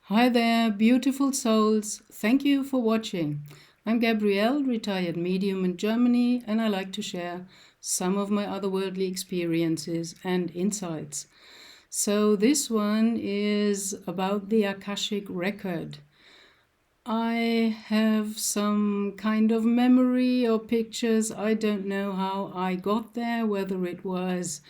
Hi there, beautiful souls. Thank you for watching. I'm Gabrielle, retired medium in Germany, and I like to share some of my otherworldly experiences and insights. So this one is about the Akashic Record. I have some kind of memory or pictures. I don't know how I got there, whether it was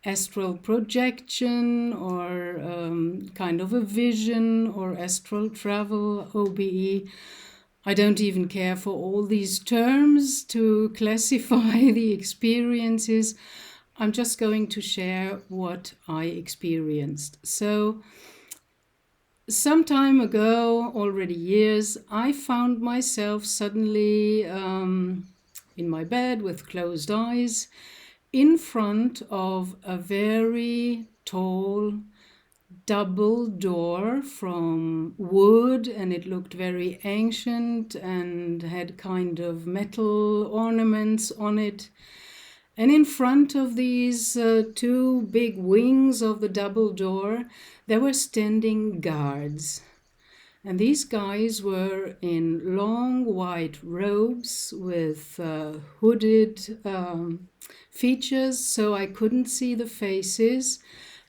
astral projection or kind of a vision or astral travel, OBE. I don't even care for all these terms to classify the experiences. I'm just going to share what I experienced. So, some time ago, already years, I found myself suddenly in my bed with closed eyes in front of a very tall double door from wood, and it looked very ancient and had kind of metal ornaments on it. And in front of these two big wings of the double door, there were standing guards. And these guys were in long white robes with hooded features, so I couldn't see the faces.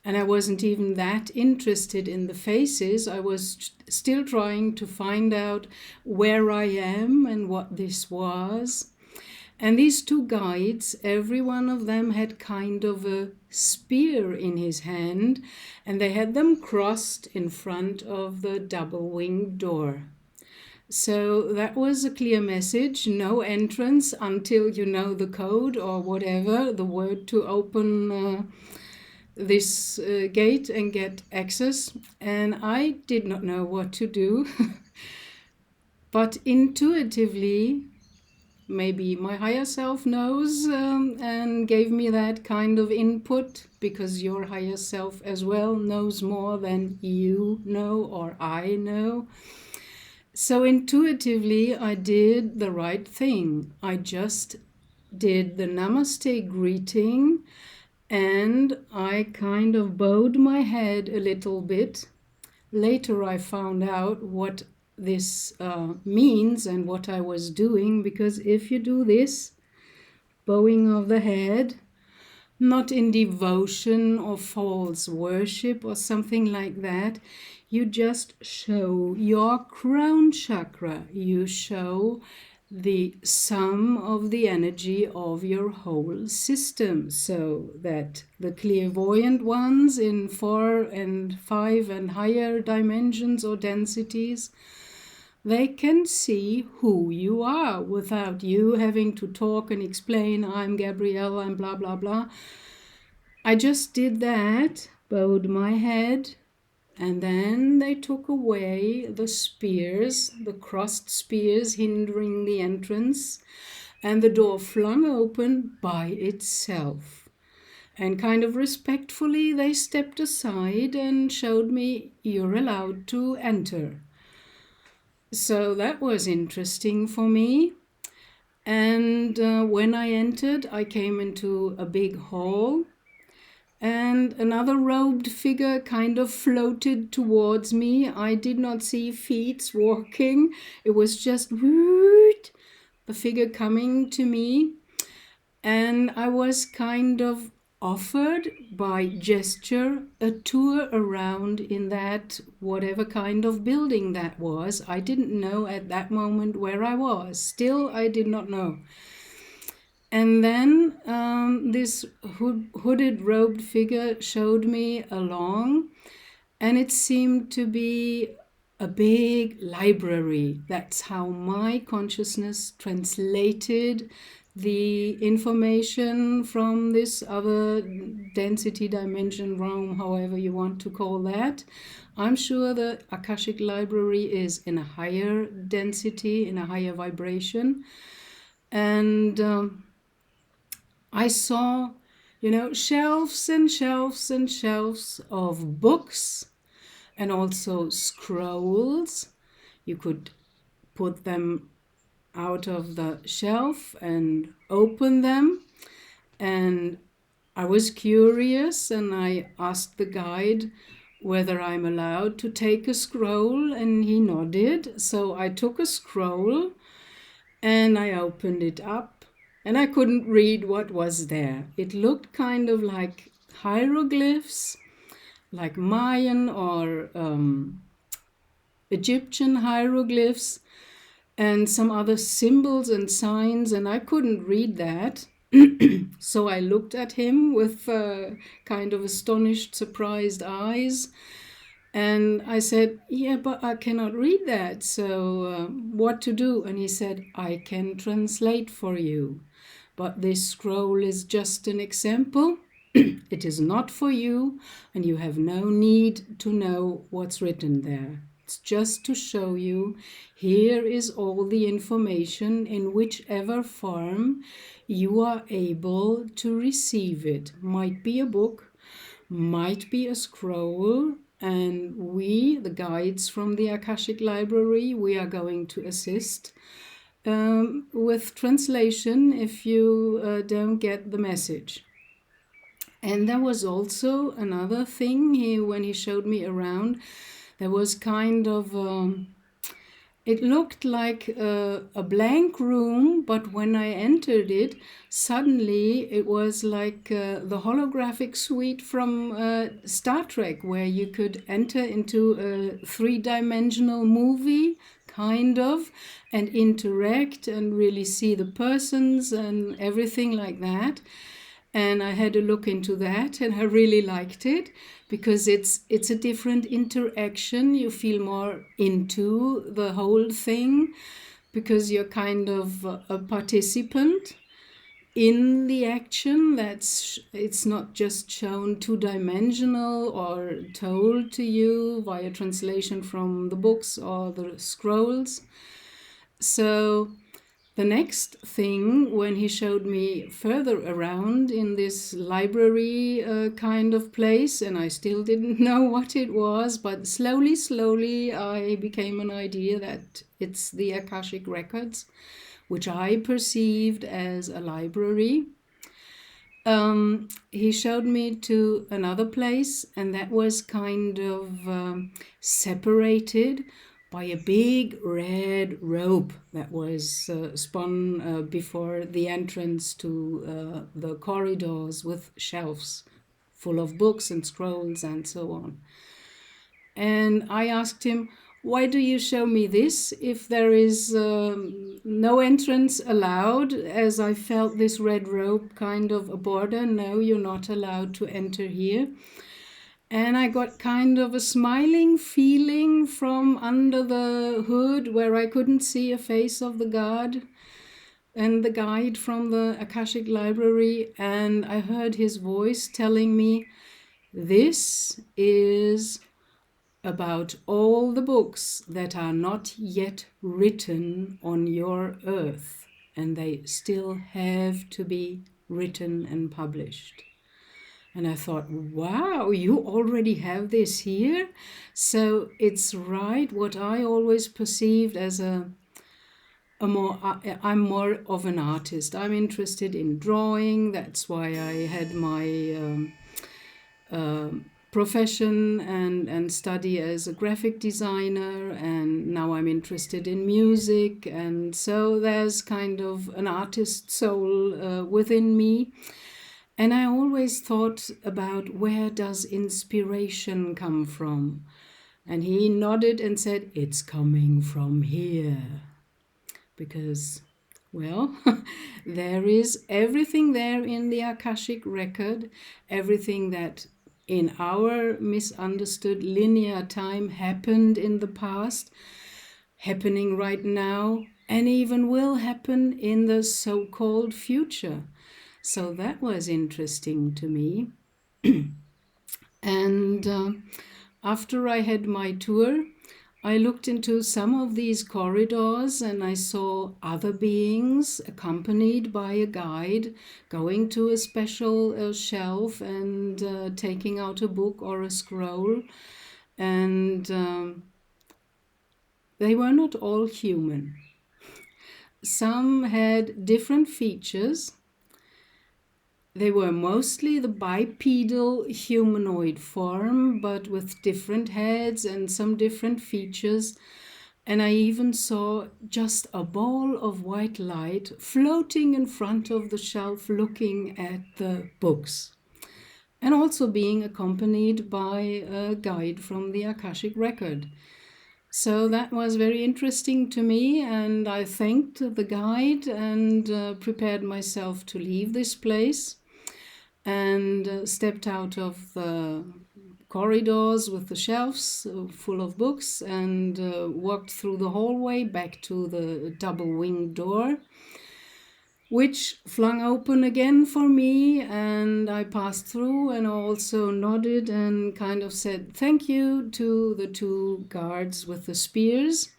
And I wasn't even that interested in the faces. I was still trying to find out where I am and what this was. And these two guides, every one of them had kind of a spear in his hand, and they had them crossed in front of the double-winged door. So that was a clear message: no entrance until you know the code or whatever, the word to open this gate and get access. And I did not know what to do. But intuitively, maybe my higher self knows and gave me that kind of input, because your higher self as well knows more than you know or I know. So intuitively, I did the right thing. I just did the namaste greeting, and I kind of bowed my head a little bit. Later I found out what this means and what I was doing, because if you do this bowing of the head, not in devotion or false worship or something like that, you just show your crown chakra. You show the sum of the energy of your whole system, so that the clairvoyant ones in 4 and 5 and higher dimensions or densities, they can see who you are without you having to talk and explain, I'm Gabrielle, I'm blah blah blah. I just did that, bowed my head, and then they took away the spears, the crossed spears hindering the entrance, and the door flung open by itself. And kind of respectfully, they stepped aside and showed me, you're allowed to enter. So that was interesting for me. And when I entered, I came into a big hall, and another robed figure kind of floated towards me. I did not see feet walking. It was just whoot, the figure coming to me. And I was kind of offered by gesture a tour around in that whatever kind of building that was. I didn't know at that moment where I was. Still, I did not know. And then this hooded, robed figure showed me along, and it seemed to be a big library. That's how my consciousness translated the information from this other density dimension realm, however you want to call that. I'm sure the Akashic library is in a higher density, in a higher vibration. And I saw, shelves and shelves and shelves of books, and also scrolls. You could put them out of the shelf and open them. And I was curious, and I asked the guide, whether I'm allowed to take a scroll, and he nodded. So I took a scroll and I opened it up, and I couldn't read what was there. It looked kind of like hieroglyphs, like Mayan or Egyptian hieroglyphs, and some other symbols and signs, and I couldn't read that. So I looked at him with kind of astonished, surprised eyes, and I said, "Yeah, but I cannot read that, so what to do?" And he said, "I can translate for you, but this scroll is just an example. It is not for you, and you have no need to know what's written there. It's just to show you here is all the information in whichever form you are able to receive it. Might be a book, might be a scroll, and we, the guides from the Akashic Library, we are going to assist with translation if you don't get the message." And there was also another thing when he showed me around. There was kind of it looked like a blank room, but when I entered it, suddenly it was like the holographic suite from Star Trek, where you could enter into a three-dimensional movie, kind of, and interact and really see the persons and everything like that. And I had a look into that, and I really liked it because it's a different interaction. You feel more into the whole thing because you're kind of a participant in the action. It's not just shown two-dimensional or told to you via translation from the books or the scrolls. So the next thing, when he showed me further around in this library kind of place, and I still didn't know what it was, but slowly, I became an idea that it's the Akashic Records, which I perceived as a library. He showed me to another place, and that was kind of separated by a big red rope that was spun before the entrance to the corridors with shelves full of books and scrolls and so on. And I asked him, "Why do you show me this if there is no entrance allowed?" As I felt this red rope kind of a border. "No, you're not allowed to enter here." And I got kind of a smiling feeling from under the hood where I couldn't see a face of the guard and the guide from the Akashic Library. And I heard his voice telling me, "This is about all the books that are not yet written on your earth, and they still have to be written and published." And I thought, wow, you already have this here? So it's right what I always perceived as I'm more of an artist. I'm interested in drawing. That's why I had my profession and study as a graphic designer, and now I'm interested in music, and so there's kind of an artist soul within me. And I always thought about, where does inspiration come from? And he nodded and said, "It's coming from here." Because, well, there is everything there in the Akashic Record, everything that in our misunderstood linear time happened in the past, happening right now, and even will happen in the so-called future. So that was interesting to me. And after I had my tour, I looked into some of these corridors, and I saw other beings accompanied by a guide going to a special shelf and taking out a book or a scroll. And they were not all human. . Some had different features, They were mostly the bipedal humanoid form, but with different heads and some different features. And I even saw just a ball of white light floating in front of the shelf looking at the books, and also being accompanied by a guide from the Akashic Record. So that was very interesting to me, and I thanked the guide and prepared myself to leave this place, and stepped out of the corridors with the shelves full of books, and walked through the hallway back to the double-winged door, which flung open again for me, and I passed through and also nodded and kind of said thank you to the two guards with the spears.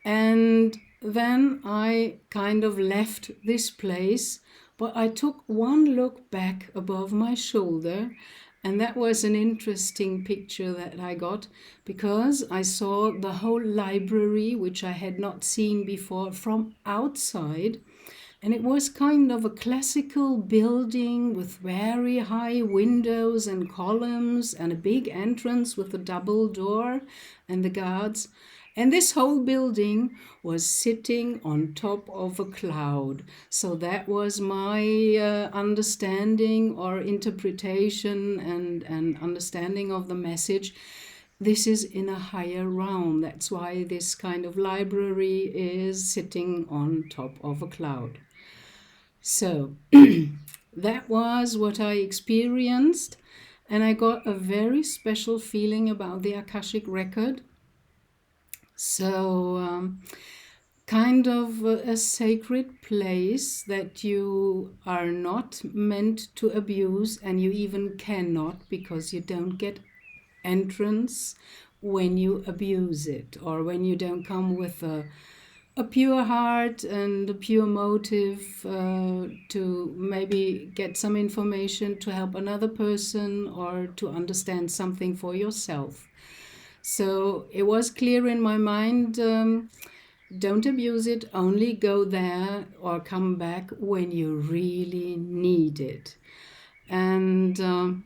And then I kind of left this place, but I took one look back above my shoulder, and that was an interesting picture that I got, because I saw the whole library, which I had not seen before, from outside. And it was kind of a classical building with very high windows and columns and a big entrance with a double door and the guards. And this whole building was sitting on top of a cloud. So that was my understanding or interpretation and understanding of the message. This is in a higher realm. That's why this kind of library is sitting on top of a cloud. So that was what I experienced, and I got a very special feeling about the Akashic Record. So kind of a sacred place that you are not meant to abuse, and you even cannot, because you don't get entrance when you abuse it, or when you don't come with a pure heart and a pure motive to maybe get some information to help another person or to understand something for yourself. So it was clear in my mind, don't abuse it, only go there or come back when you really need it. And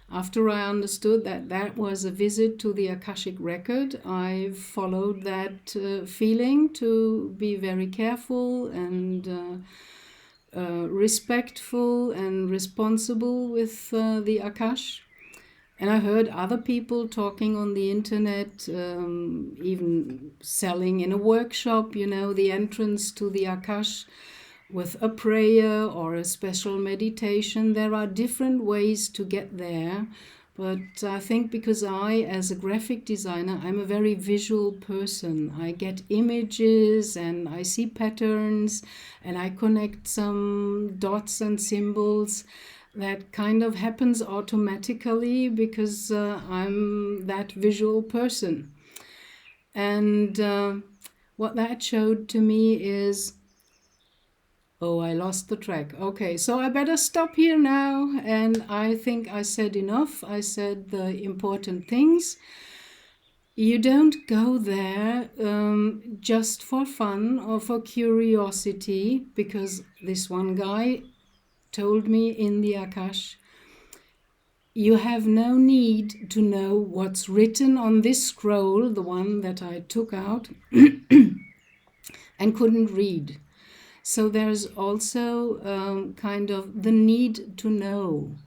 after I understood that that was a visit to the Akashic Record, I followed that feeling to be very careful and respectful and responsible with the Akash. And I heard other people talking on the internet, even selling in a workshop, the entrance to the Akash with a prayer or a special meditation. There are different ways to get there. But I think because I, as a graphic designer, I'm a very visual person. I get images and I see patterns and I connect some dots and symbols. That kind of happens automatically because I'm that visual person. And what that showed to me is, oh, I lost the track. Okay, so I better stop here now. And I think I said enough. I said the important things. You don't go there just for fun or for curiosity, because this one guy told me in the Akash, you have no need to know what's written on this scroll, the one that I took out and couldn't read. So there's also kind of the need to know.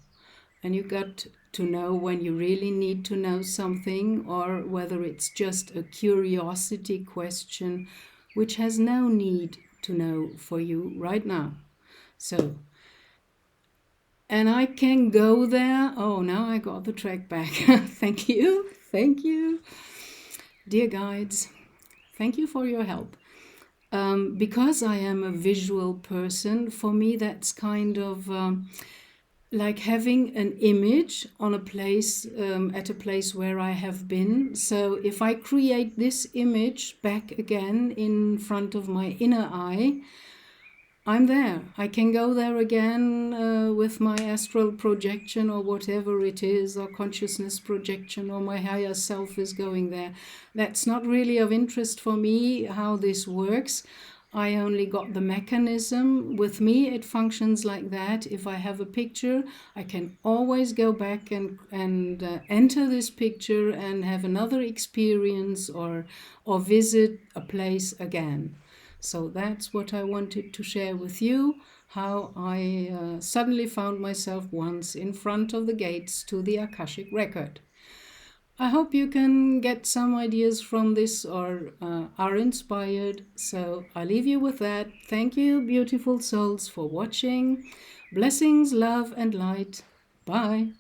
And you got to know when you really need to know something, or whether it's just a curiosity question which has no need to know for you right now. So, and I can go there. Oh, now I got the track back. Thank you. Thank you. Dear guides, thank you for your help. Because I am a visual person, for me that's kind of like having an image on a place, at a place where I have been. So if I create this image back again in front of my inner eye, I'm there. I can go there again with my astral projection or whatever it is, or consciousness projection, or my higher self is going there. That's not really of interest for me how this works. I only got the mechanism. With me, it functions like that. If I have a picture, I can always go back and enter this picture and have another experience or visit a place again. So that's what I wanted to share with you, how I suddenly found myself once in front of the gates to the Akashic Record. I hope you can get some ideas from this or are inspired. So I leave you with that. Thank you, beautiful souls, for watching. Blessings, love, and light. Bye.